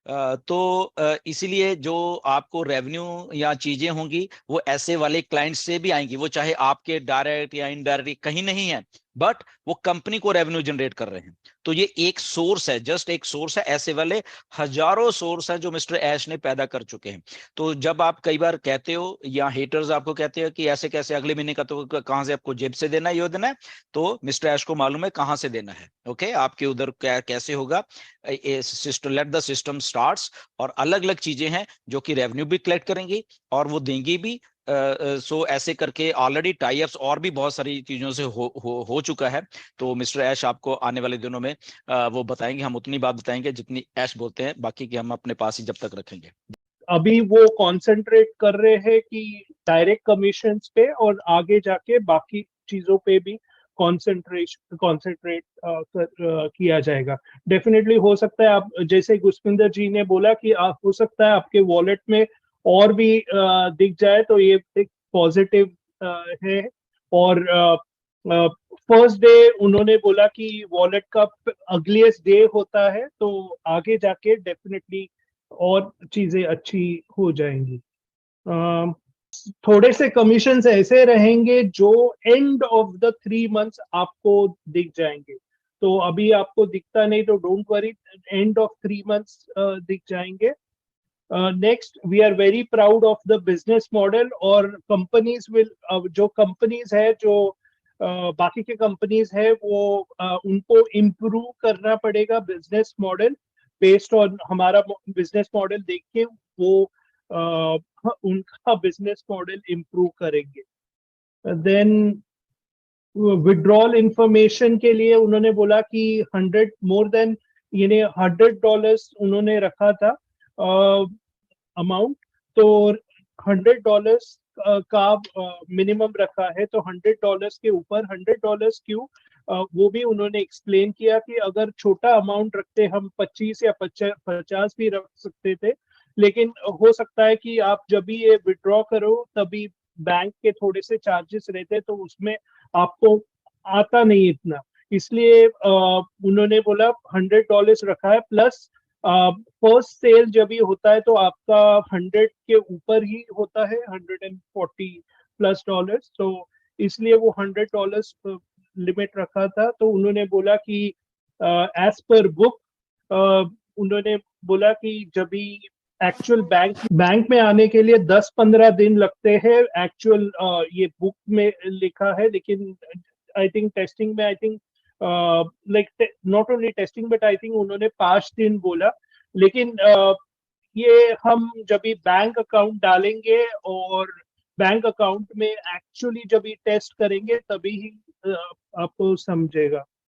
तो इसीलिए जो आपको रेवेन्यू या चीजें होंगी वो ऐसे वाले क्लाइंट से भी आएंगी, वो चाहे आपके डायरेक्ट या इनडायरेक्ट कहीं नहीं है, बट वो कंपनी को रेवेन्यू जनरेट कर रहे हैं। तो ये एक सोर्स है, जस्ट एक सोर्स है, ऐसे वाले हजारों सोर्स हैं जो मिस्टर ऐश ने पैदा कर चुके हैं। तो जब आप कई बार कहते हो या हेटर्स आपको कहते हो कि ऐसे कैसे, अगले महीने का तो कहां से आपको जेब से देना है, ये देना है, तो मिस्टर ऐश को मालूम है कहां से देना है। ओके, आपके उधर कैसे होगा, system, let the system starts. और अलग अलग चीजें हैं जो कि रेवेन्यू भी कलेक्ट करेंगी और वो देंगी भी। सो ऐसे करके ऑलरेडी टाई अप्स और भी बहुत सारी चीजों से हो चुका है। तो मिस्टर ऐश आपको आने वाले दिनों में वो बताएंगे, हम उतनी बात बताएंगे जितनी ऐश बोलते हैं, बाकी की हम अपने पास ही जब तक रखेंगे। अभी वो कंसंट्रेट कर रहे हैं कि डायरेक्ट कमीशंस पे, और आगे जाके बाकी चीजों पे भी कंसंट्रेट किया जाएगा। डेफिनेटली हो सकता है, आप जैसे गुस्पिंदर जी ने बोला कि आप हो सकता है आपके वॉलेट में और भी दिख जाए, तो ये एक पॉजिटिव है। और फर्स्ट डे उन्होंने बोला कि वॉलेट का अगलीस्ट डे होता है, तो आगे जाके डेफिनेटली और चीजें अच्छी हो जाएंगी। थोड़े से कमीशंस ऐसे रहेंगे जो एंड ऑफ द 3 मंथ्स आपको दिख जाएंगे। तो अभी आपको दिखता नहीं तो don't worry, end of 3 months दिख जाएंगे। Next, we are very proud of the business model, और कंपनीज विल, जो कंपनीज है जो बाकी के कंपनीज है वो उनको इम्प्रूव करना पड़ेगा बिजनेस मॉडल। बेस्ड ऑन हमारा बिजनेस मॉडल देख के वो उनका बिजनेस मॉडल इम्प्रूव करेंगे। देन विड्रॉल इंफॉर्मेशन के लिए उन्होंने बोला कि 100 मोर देन, यानी $100 उन्होंने रखा था अमाउंट। तो $100 का मिनिमम रखा है, तो $100 के ऊपर, $100 क्यों, वो भी उन्होंने एक्सप्लेन किया कि अगर छोटा अमाउंट रखते हम 25 या 50 भी रख सकते थे, लेकिन हो सकता है कि आप जब भी ये विड्रॉ करो तभी बैंक के थोड़े से चार्जेस रहते, तो उसमें आपको आता नहीं इतना। इसलिए उन्होंने बोला $100 रखा है, प्लस फर्स्ट सेल जब भी होता है तो आपका 100 के ऊपर ही होता है, $140+ तो इसलिए वो $100 लिमिट रखा था। तो उन्होंने बोला कि एज पर बुक, उन्होंने बोला कि जब भी एक्चुअल बैंक में आने के लिए 10-15 दिन लगते हैं, एक्चुअल ये बुक में लिखा है, लेकिन आई थिंक टेस्टिंग में, I think like not only testing but I think उन्होंने 5 दिन बोला। लेकिन ये हम जब भी बैंक अकाउंट डालेंगे और बैंक अकाउंट में एक्चुअली जब भी टेस्ट करेंगे तभी ही आपको समझेगा।